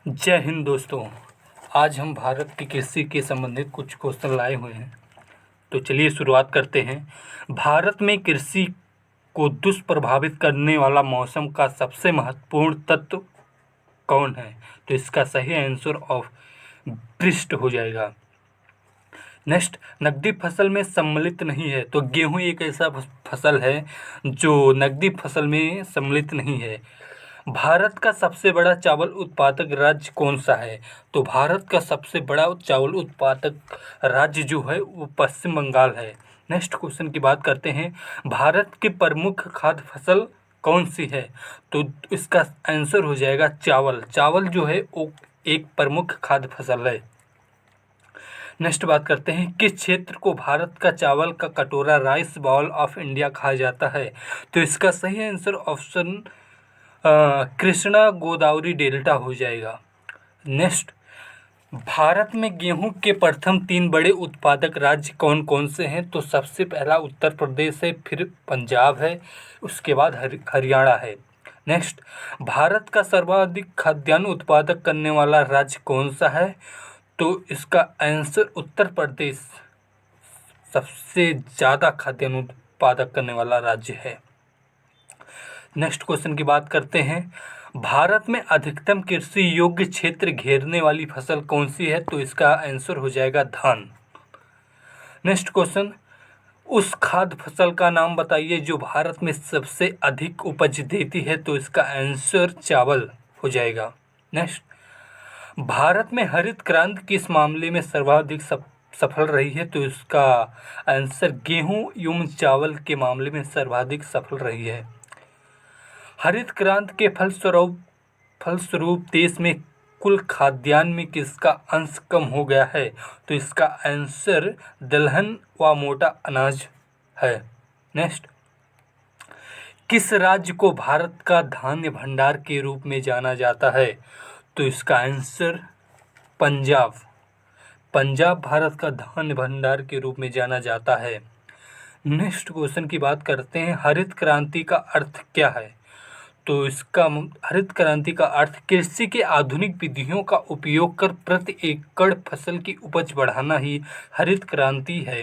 जय हिंद दोस्तों। आज हम भारत की कृषि के संबंधित कुछ क्वेश्चन लाए हुए हैं। तो चलिए शुरुआत करते हैं। भारत में कृषि को दुष्प्रभावित करने वाला मौसम का सबसे महत्वपूर्ण तत्व कौन है? तो इसका सही आंसर ऑफ वृष्टि हो जाएगा। नेक्स्ट, नकदी फसल में सम्मिलित नहीं है। तो गेहूं एक ऐसा फसल है जो नकदी फसल में सम्मिलित नहीं है। भारत का सबसे बड़ा चावल उत्पादक राज्य कौन सा है? तो भारत का सबसे बड़ा चावल उत्पादक राज्य जो है वो पश्चिम बंगाल है। नेक्स्ट क्वेश्चन की बात करते हैं। भारत की प्रमुख खाद्य फसल कौन सी है? तो इसका आंसर हो जाएगा चावल। चावल जो है वो एक प्रमुख खाद्य फसल है। नेक्स्ट बात करते हैं, किस क्षेत्र को भारत का चावल का कटोरा राइस बाउल ऑफ इंडिया कहा जाता है? तो इसका सही answer option Krishna Godavari delta हो जाएगा। नेक्स्ट, भारत में गेहूं के प्रथम 3 बड़े उत्पादक राज्य कौन कौन से हैं? तो सबसे पहला उत्तर प्रदेश है, फिर पंजाब है, उसके बाद हरियाणा है। नेक्स्ट, भारत का सर्वाधिक खाद्यान्न उत्पादक करने वाला राज्य कौन सा है? तो इसका आंसर उत्तर प्रदेश सबसे ज़्यादा खाद्यान्न उत्पादक करने वाला राज्य है। नेक्स्ट क्वेश्चन की बात करते हैं। भारत में अधिकतम कृषि योग्य क्षेत्र घेरने वाली फसल कौन सी है? तो इसका आंसर हो जाएगा धान। नेक्स्ट क्वेश्चन, उस खाद्य फसल का नाम बताइए जो भारत में सबसे अधिक उपज देती है। तो इसका आंसर चावल हो जाएगा। नेक्स्ट, भारत में हरित क्रांति किस मामले में सर्वाधिक सफल रही है? तो इसका आंसर गेहूं एवं चावल के मामले में सर्वाधिक सफल रही है। हरित क्रांति के फलस्वरूप देश में कुल खाद्यान्न में किसका अंश कम हो गया है? तो इसका आंसर दलहन व मोटा अनाज है। नेक्स्ट, किस राज्य को भारत का धान्य भंडार के रूप में जाना जाता है? तो इसका आंसर पंजाब। पंजाब भारत का धान्य भंडार के रूप में जाना जाता है। नेक्स्ट क्वेश्चन की बात करते हैं, हरित क्रांति का अर्थ क्या है? तो इसका हरित क्रांति का अर्थ कृषि के आधुनिक विधियों का उपयोग कर प्रति एकड़ फसल की उपज बढ़ाना ही हरित क्रांति है।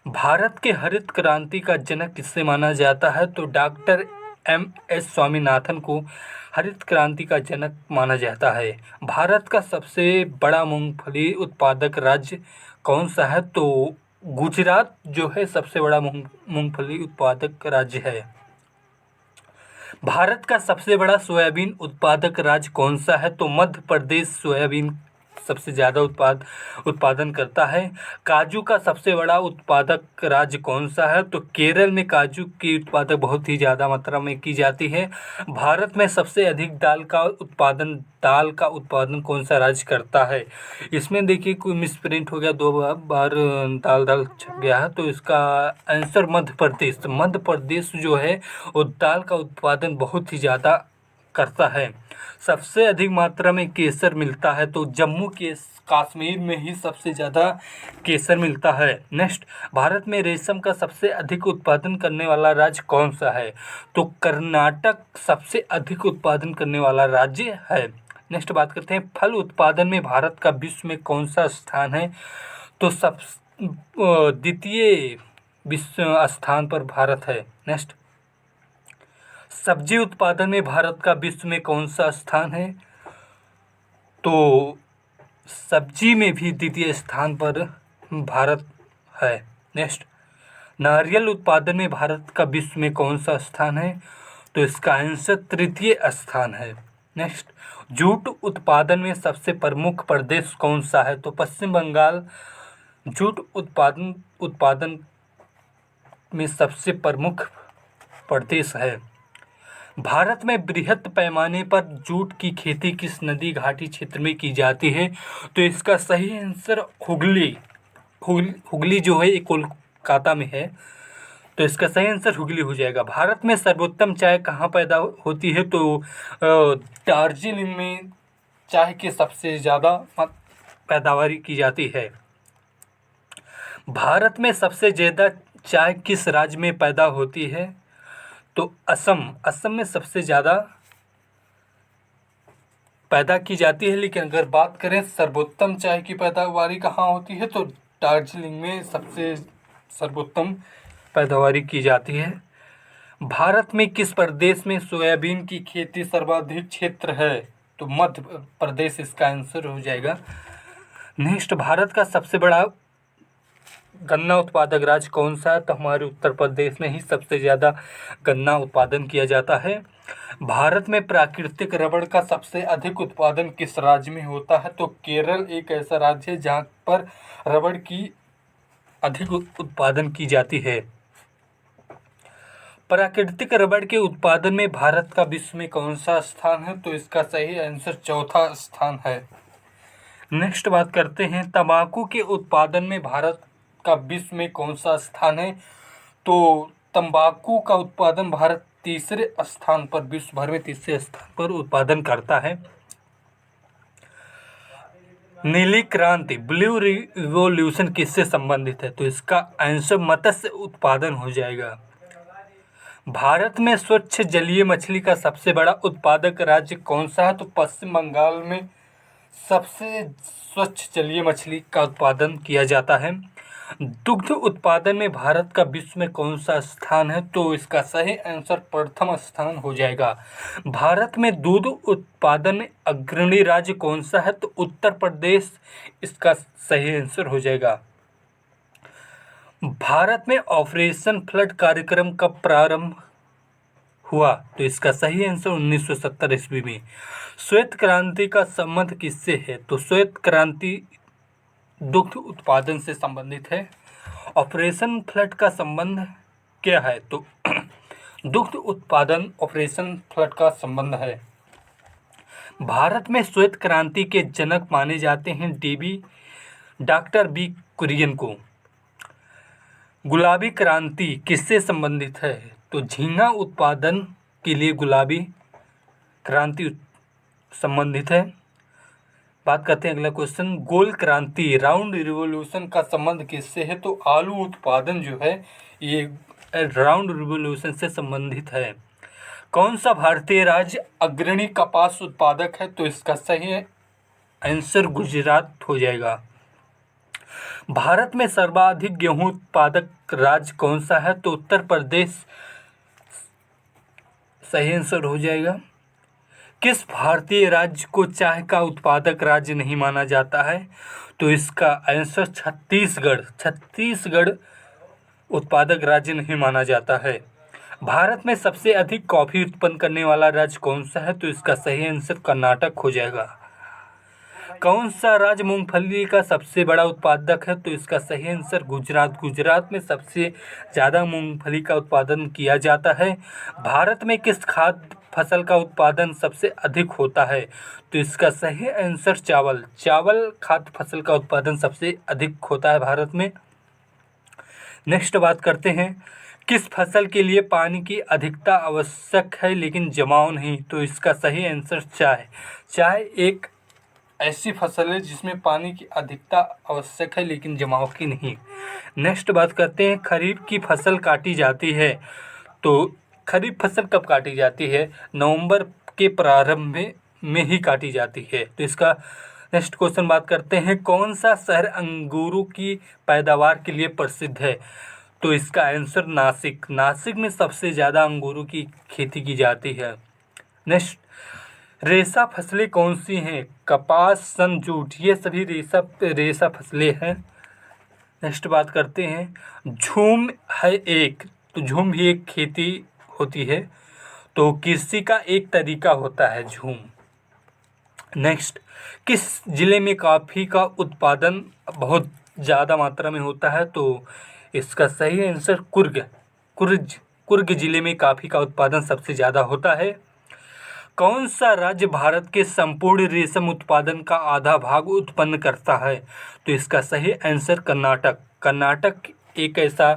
भारत के हरित क्रांति का जनक किससे माना जाता है? तो डॉक्टर एम.एस. स्वामीनाथन को हरित क्रांति का जनक माना जाता है। भारत का सबसे बड़ा मूंगफली उत्पादक राज्य कौन सा है? तो गुजरात जो है सबसे बड़ा मूंगफली उत्पादक राज्य है। भारत का सबसे बड़ा सोयाबीन उत्पादक राज्य कौन सा है? तो मध्य प्रदेश सोयाबीन सबसे ज़्यादा उत्पादन करता है। काजू का सबसे बड़ा उत्पादक राज्य कौन सा है? तो केरल में काजू की उत्पादक बहुत ही ज़्यादा मात्रा में की जाती है। भारत में सबसे अधिक दाल का उत्पादन कौन सा राज्य करता है? इसमें देखिए कोई मिसप्रिंट हो गया, 2 बार दाल छप गया है। तो इसका आंसर मध्य प्रदेश। तो मध्य प्रदेश जो है वो दाल का उत्पादन बहुत ही ज़्यादा करता है। सबसे अधिक मात्रा में केसर मिलता है तो जम्मू के कश्मीर में ही सबसे ज़्यादा केसर मिलता है। नेक्स्ट, भारत में रेशम का सबसे अधिक उत्पादन करने वाला राज्य कौन सा है? तो कर्नाटक सबसे अधिक उत्पादन करने वाला राज्य है। नेक्स्ट बात करते हैं, फल उत्पादन में भारत का विश्व में कौन सा स्थान है? तो द्वितीय विश्व स्थान पर भारत है। नेक्स्ट, सब्जी उत्पादन में भारत का विश्व में कौन सा स्थान है? तो सब्जी में भी द्वितीय स्थान पर भारत है। नेक्स्ट, नारियल उत्पादन में भारत का विश्व में कौन सा स्थान है? तो इसका आंसर तृतीय स्थान है। नेक्स्ट, जूट उत्पादन में सबसे प्रमुख प्रदेश कौन सा है? तो पश्चिम बंगाल जूट उत्पादन में सबसे प्रमुख प्रदेश है। भारत में बृहद पैमाने पर जूट की खेती किस नदी घाटी क्षेत्र में की जाती है? तो इसका सही आंसर हुगली जो है ये कोलकाता में है। तो इसका सही आंसर हुगली हो जाएगा। भारत में सर्वोत्तम चाय कहाँ पैदा होती है? तो दार्जिलिंग में चाय की सबसे ज़्यादा पैदावारी की जाती है। भारत में सबसे ज़्यादा चाय किस राज्य में पैदा होती है? तो असम में सबसे ज़्यादा पैदा की जाती है। लेकिन अगर बात करें सर्वोत्तम चाय की पैदावारी कहाँ होती है, तो दार्जिलिंग में सबसे सर्वोत्तम पैदावारी की जाती है। भारत में किस प्रदेश में सोयाबीन की खेती सर्वाधिक क्षेत्र है, तो मध्य प्रदेश इसका आंसर हो जाएगा। नेक्स्ट, भारत का सबसे बड़ा गन्ना उत्पादक राज्य कौन सा है, तो हमारे उत्तर प्रदेश में ही सबसे ज़्यादा गन्ना उत्पादन किया जाता है। भारत में प्राकृतिक रबड़ का सबसे अधिक उत्पादन किस राज्य में होता है, तो केरल एक ऐसा राज्य है जहाँ पर रबड़ की अधिक उत्पादन की जाती है। प्राकृतिक रबड़ के उत्पादन में भारत का विश्व में कौन सा स्थान है, तो इसका सही आंसर चौथा स्थान है। नेक्स्ट बात करते हैं, तंबाकू के उत्पादन में भारत का विश्व में कौन सा स्थान है, तो तंबाकू का उत्पादन भारत तीसरे स्थान पर, विश्व भर में तीसरे स्थान पर उत्पादन करता है। नीली क्रांति ब्लू रिवॉल्यूशन किससे संबंधित है, तो इसका आंसर मत्स्य उत्पादन हो जाएगा। भारत में स्वच्छ जलीय मछली का सबसे बड़ा उत्पादक राज्य कौन सा है, तो पश्चिम बंगाल में सबसे स्वच्छ जलीय मछली का उत्पादन किया जाता है। दुग्ध उत्पादन में भारत का विश्व में कौन सा स्थान है, तो इसका सही आंसर प्रथम स्थान हो जाएगा। भारत में दूध उत्पादन में अग्रणी राज्य कौन सा है, तो उत्तर प्रदेश इसका सही आंसर हो जाएगा। भारत में ऑपरेशन फ्लड कार्यक्रम कब प्रारंभ हुआ, तो इसका सही आंसर 1970 ईस्वी में। श्वेत क्रांति का संबंध किससे है, तो श्वेत क्रांति दुग्ध उत्पादन से संबंधित है। ऑपरेशन फ्लड का संबंध क्या है, तो दुग्ध उत्पादन ऑपरेशन फ्लड का संबंध है। भारत में श्वेत क्रांति के जनक माने जाते हैं डॉक्टर बी कुरियन को। गुलाबी क्रांति किससे संबंधित है, तो झींगा उत्पादन के लिए गुलाबी क्रांति संबंधित है। बात करते हैं अगला क्वेश्चन, गोल क्रांति राउंड रिवॉल्यूशन का संबंध किससे है, तो आलू उत्पादन जो है ये राउंड रिवॉल्यूशन से संबंधित है। कौन सा भारतीय राज्य अग्रणी कपास उत्पादक है, तो इसका सही आंसर गुजरात हो जाएगा। भारत में सर्वाधिक गेहूं उत्पादक राज्य कौन सा है, तो उत्तर प्रदेश सही आंसर हो जाएगा। किस भारतीय राज्य को चाय का उत्पादक राज्य नहीं माना जाता है, तो इसका आंसर छत्तीसगढ़ उत्पादक राज्य नहीं माना जाता है। भारत में सबसे अधिक कॉफ़ी उत्पन्न करने वाला राज्य कौन सा है, तो इसका सही आंसर कर्नाटक हो जाएगा। कौन सा राज्य मूंगफली का सबसे बड़ा उत्पादक है, तो इसका सही आंसर गुजरात में सबसे ज़्यादा मूंगफली का उत्पादन किया जाता है। भारत में किस खाद्य फसल का उत्पादन सबसे अधिक होता है, तो इसका सही आंसर चावल खाद्य फसल का उत्पादन सबसे अधिक होता है भारत में। नेक्स्ट बात करते हैं, किस फसल के लिए पानी की अधिकता आवश्यक है लेकिन जमाव नहीं, तो इसका सही आंसर चाय एक ऐसी फसल है जिसमें पानी की अधिकता आवश्यक है लेकिन जमाव की नहीं। नेक्स्ट बात करते हैं, खरीफ की फसल काटी जाती है, तो खरीफ फसल कब काटी जाती है, नवंबर के प्रारंभ में ही काटी जाती है। तो इसका नेक्स्ट क्वेश्चन बात करते हैं, कौन सा शहर अंगूरों की पैदावार के लिए प्रसिद्ध है, तो इसका आंसर नासिक में सबसे ज़्यादा अंगूरों की खेती की जाती है। नेक्स्ट, रेशा फसलें कौन सी हैं, कपास सन जूट ये सभी रेशा फसलें हैं। नेक्स्ट बात करते हैं, झूम है एक, तो झूम भी एक खेती होती है, तो कृषि का एक तरीका होता है झूम। नेक्स्ट, किस जिले में कॉफ़ी का उत्पादन बहुत ज़्यादा मात्रा में होता है, तो इसका सही आंसर कुर्ग जिले में कॉफ़ी का उत्पादन सबसे ज़्यादा होता है। कौन सा राज्य भारत के संपूर्ण रेशम उत्पादन का आधा भाग उत्पन्न करता है, तो इसका सही आंसर कर्नाटक एक ऐसा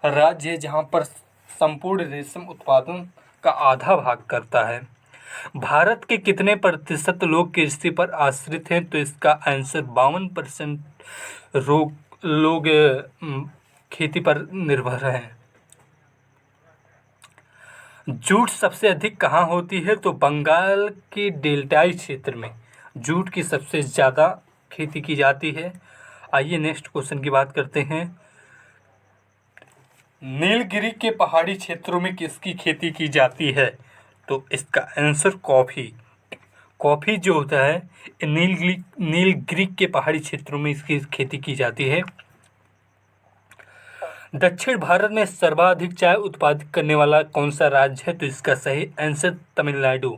राज्य है जहाँ पर संपूर्ण रेशम उत्पादन का आधा भाग करता है। भारत के कितने प्रतिशत लोग कृषि पर आश्रित हैं, तो इसका आंसर 52% लोग खेती पर निर्भर हैं। जूट सबसे अधिक कहाँ होती है? तो बंगाल के डेल्टाई क्षेत्र में जूट की सबसे ज़्यादा खेती की जाती है। आइए नेक्स्ट क्वेश्चन की बात करते हैं। नीलगिरी के पहाड़ी क्षेत्रों में किसकी खेती की जाती है? तो इसका आंसर कॉफ़ी। कॉफ़ी जो होता है नीलगिरी के पहाड़ी क्षेत्रों में इसकी खेती की जाती है। दक्षिण भारत में सर्वाधिक चाय उत्पादित करने वाला कौन सा राज्य है? तो इसका सही आंसर तमिलनाडु।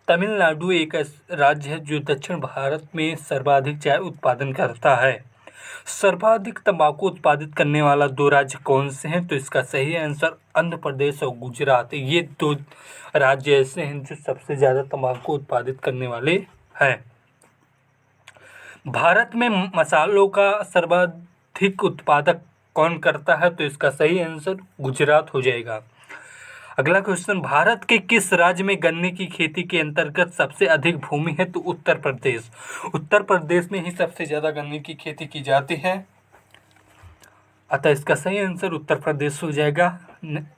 तमिलनाडु एक राज्य है जो दक्षिण भारत में सर्वाधिक चाय उत्पादन करता है। सर्वाधिक तंबाकू उत्पादित करने वाला 2 राज्य कौन से हैं? तो इसका सही आंसर आंध्र प्रदेश और गुजरात। ये 2 राज्य ऐसे हैं जो सबसे ज़्यादा तंबाकू उत्पादित करने वाले हैं। भारत में मसालों का सर्वाधिक उत्पादक कौन करता है? तो इसका सही आंसर गुजरात हो जाएगा। अगला क्वेश्चन, भारत के किस राज्य में गन्ने की खेती के अंतर्गत सबसे अधिक भूमि है? तो उत्तर प्रदेश। उत्तर प्रदेश में ही सबसे ज़्यादा गन्ने की खेती की जाती है, अतः इसका सही आंसर उत्तर प्रदेश हो जाएगा।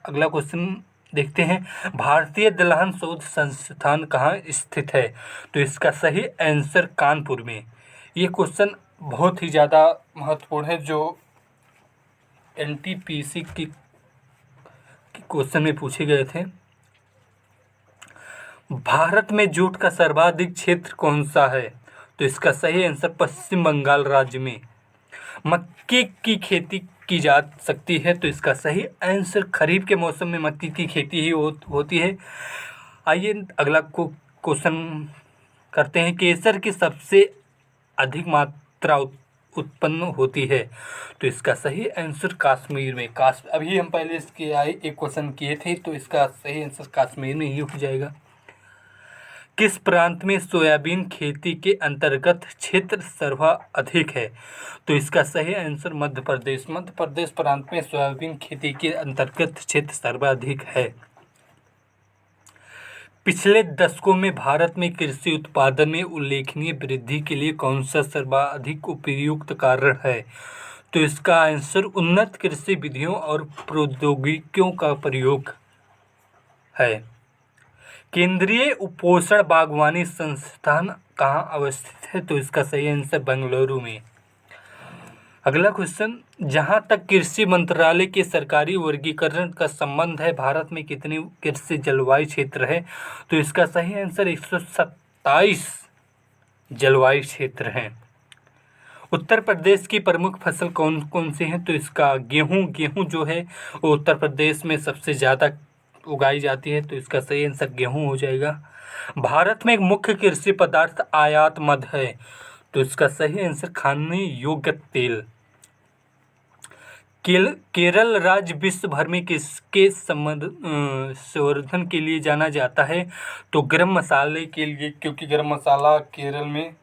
अगला क्वेश्चन देखते हैं, भारतीय दलहन शोध संस्थान कहाँ स्थित है? तो इसका सही आंसर कानपुर में। ये क्वेश्चन बहुत ही ज़्यादा महत्वपूर्ण है जो एनटीपीसी की क्वेश्चन में पूछे गए थे। भारत में जूट का सर्वाधिक क्षेत्र कौन सा है? तो इसका सही आंसर पश्चिम बंगाल राज्य में। मक्के की खेती की जा सकती है, तो इसका सही आंसर खरीफ के मौसम में मक्के की खेती ही होती है। आइए अगला क्वेश्चन करते हैं, केसर की सबसे अधिक मात्रा उत्पन्न होती है? तो इसका सही आंसर कश्मीर में। अभी हम पहले इसके एक क्वेश्चन किए थे, तो इसका सही आंसर कश्मीर में ही हो जाएगा। किस प्रांत में सोयाबीन खेती के अंतर्गत क्षेत्र सर्वाधिक है? तो इसका सही आंसर मध्य प्रदेश। मध्य प्रदेश प्रांत में सोयाबीन खेती के अंतर्गत क्षेत्र सर्वाधिक है। पिछले दशकों में भारत में कृषि उत्पादन में उल्लेखनीय वृद्धि के लिए कौन सा सर्वाधिक उपयुक्त कारण है? तो इसका आंसर उन्नत कृषि विधियों और प्रौद्योगिकियों का प्रयोग है। केंद्रीय उपोषण बागवानी संस्थान कहाँ अवस्थित है? तो इसका सही आंसर बेंगलुरु में। अगला क्वेश्चन, जहाँ तक कृषि मंत्रालय के सरकारी वर्गीकरण का संबंध है, भारत में कितने कृषि जलवायु क्षेत्र है? तो इसका सही आंसर 127 जलवायु क्षेत्र हैं। उत्तर प्रदेश की प्रमुख फसल कौन कौन सी हैं? तो इसका गेहूँ जो है वो उत्तर प्रदेश में सबसे ज़्यादा उगाई जाती है, तो इसका सही आंसर गेहूँ हो जाएगा। भारत में एक मुख्य कृषि पदार्थ आयात मद है, तो इसका सही आंसर खाने योग्य तेल। केरल राज्य विश्व भर में किसके संवर्धन के लिए जाना जाता है? तो गरम मसाले के लिए, क्योंकि गरम मसाला केरल में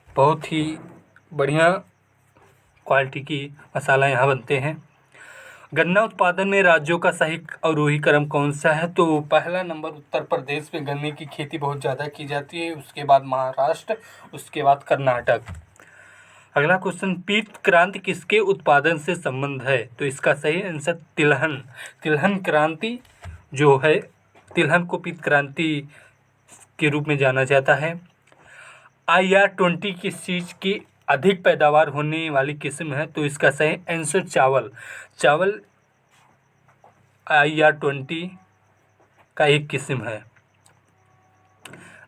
बहुत ही बढ़िया क्वालिटी की मसाला यहाँ बनते हैं। गन्ना उत्पादन में राज्यों का सही आरोही क्रम कौन सा है? तो पहला नंबर उत्तर प्रदेश में गन्ने की खेती बहुत ज़्यादा की जाती है, उसके बाद महाराष्ट्र, उसके बाद कर्नाटक। अगला क्वेश्चन, पीत क्रांति किसके उत्पादन से संबंध है? तो इसका सही आंसर तिलहन। तिलहन क्रांति जो है, तिलहन को पीत क्रांति के रूप में जाना जाता है। IR-20 किस चीज़ की अधिक पैदावार होने वाली किस्म है? तो इसका सही आंसर चावल IR-20 का एक किस्म है।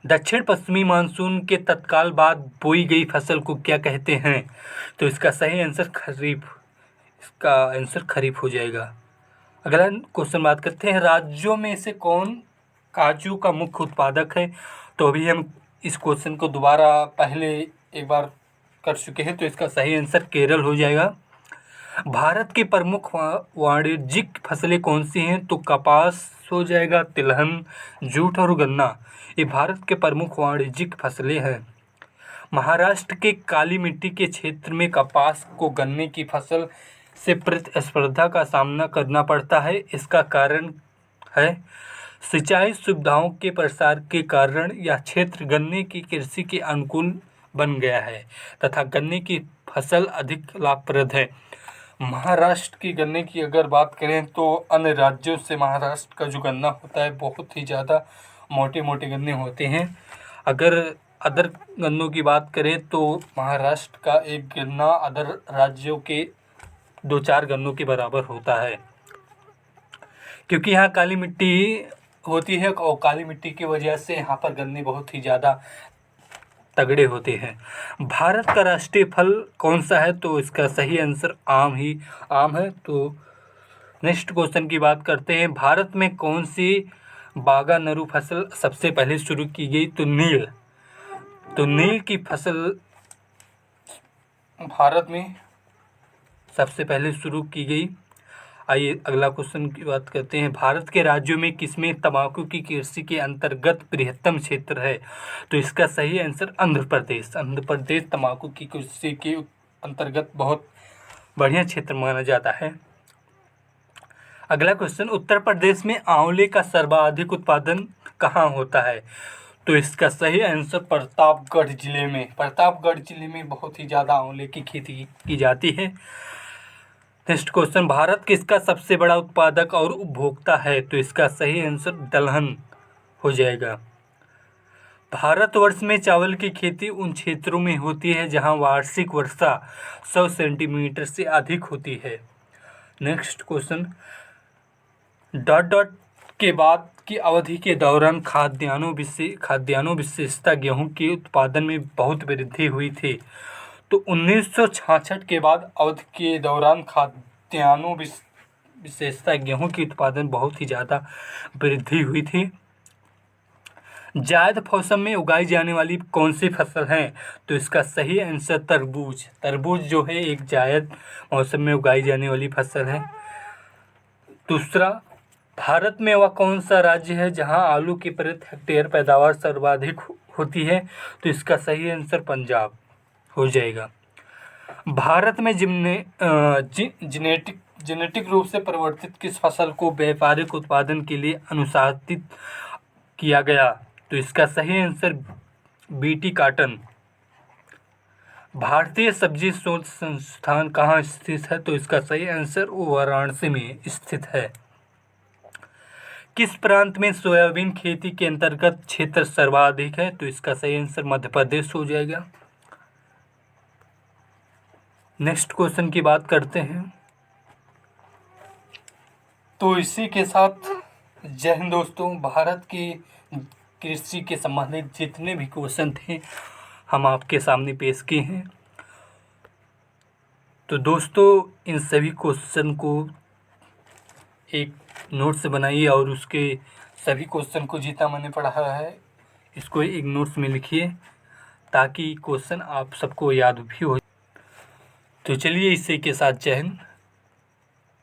दक्षिण पश्चिमी मानसून के तत्काल बाद बोई गई फसल को क्या कहते हैं? तो इसका सही आंसर खरीफ। इसका आंसर खरीफ हो जाएगा। अगला क्वेश्चन बात करते हैं, राज्यों में से कौन काजू का मुख्य उत्पादक है? तो अभी हम इस क्वेश्चन को दोबारा पहले एक बार कर चुके हैं, तो इसका सही आंसर केरल हो जाएगा। भारत की प्रमुख वाणिज्यिक फसलें कौन सी हैं? तो कपास हो जाएगा, तिलहन, जूट और गन्ना, ये भारत के प्रमुख वाणिज्यिक फसलें हैं। महाराष्ट्र के काली मिट्टी के क्षेत्र में कपास को गन्ने की फसल से प्रतिस्पर्धा का सामना करना पड़ता है। इसका कारण है सिंचाई सुविधाओं के प्रसार के कारण यह क्षेत्र गन्ने की कृषि के अनुकूल बन गया है तथा गन्ने की फसल अधिक लाभप्रद है। महाराष्ट्र की गन्ने की अगर बात करें तो अन्य राज्यों से महाराष्ट्र का जो गन्ना होता है बहुत ही ज़्यादा मोटे मोटे गन्ने होते हैं। अगर अदर गन्नों की बात करें तो महाराष्ट्र का एक गन्ना अदर राज्यों के 2-4 गन्नों के बराबर होता है, क्योंकि यहाँ काली मिट्टी होती है और काली मिट्टी की वजह से यहाँ पर गन्ने बहुत ही ज़्यादा तगड़े होते हैं। भारत का राष्ट्रीय फल कौन सा है? तो इसका सही आंसर आम है। तो नेक्स्ट क्वेश्चन की बात करते हैं। भारत में कौन सी बागानरू फसल सबसे पहले शुरू की गई? तो नील की फसल भारत में सबसे पहले शुरू की गई। आइए अगला क्वेश्चन की बात करते हैं। भारत के राज्यों में किसमें तंबाकू की कृषि के अंतर्गत बृहत्तम क्षेत्र है? तो इसका सही आंसर आंध्र प्रदेश तंबाकू की कृषि के अंतर्गत बहुत बढ़िया क्षेत्र माना जाता है। अगला क्वेश्चन, उत्तर प्रदेश में आंवले का सर्वाधिक उत्पादन कहाँ होता है? तो इसका सही आंसर प्रतापगढ़ जिले में बहुत ही ज़्यादा आंवले की खेती की जाती है। नेक्स्ट क्वेश्चन, भारत किसका सबसे बड़ा उत्पादक और उपभोक्ता है? तो इसका सही आंसर दलहन हो जाएगा। भारतवर्ष में चावल की खेती उन क्षेत्रों में होती है जहां वार्षिक वर्षा 100 सेंटीमीटर से अधिक होती है। नेक्स्ट क्वेश्चन, डॉट के बाद की अवधि के दौरान खाद्यान्नों विशेषता गेहूं के उत्पादन में बहुत वृद्धि हुई थी। तो 1966 के बाद अवधि के दौरान खाद्यान्नों विशेषता गेहूं की उत्पादन बहुत ही ज़्यादा वृद्धि हुई थी। जायद मौसम में उगाई जाने वाली कौन सी फसल है? तो इसका सही आंसर तरबूज जो है एक जायद मौसम में उगाई जाने वाली फसल है। दूसरा, भारत में वह कौन सा राज्य है जहां आलू की प्रति हेक्टेयर पैदावार सर्वाधिक होती है? तो इसका सही आंसर पंजाब हो जाएगा। भारत में जेनेटिक रूप से परिवर्तित किस फसल को व्यापारिक उत्पादन के लिए अनुशासित किया गया? तो इसका सही आंसर बीटी कॉटन। भारतीय सब्जी शोध संस्थान कहाँ स्थित है? तो इसका सही आंसर वाराणसी में स्थित है। किस प्रांत में सोयाबीन खेती के अंतर्गत क्षेत्र सर्वाधिक है? तो इसका सही आंसर मध्य प्रदेश हो जाएगा। नेक्स्ट क्वेश्चन की बात करते हैं। तो इसी के साथ जय हिंद दोस्तों। भारत की कृषि के संबंधित जितने भी क्वेश्चन थे हम आपके सामने पेश किए हैं। तो दोस्तों इन सभी क्वेश्चन को एक नोट से बनाइए और उसके सभी क्वेश्चन को जितना मैंने पढ़ा है इसको एक नोट्स में लिखिए ताकि क्वेश्चन आप सबको याद भी हो। तो चलिए इसी के साथ जय हिंद।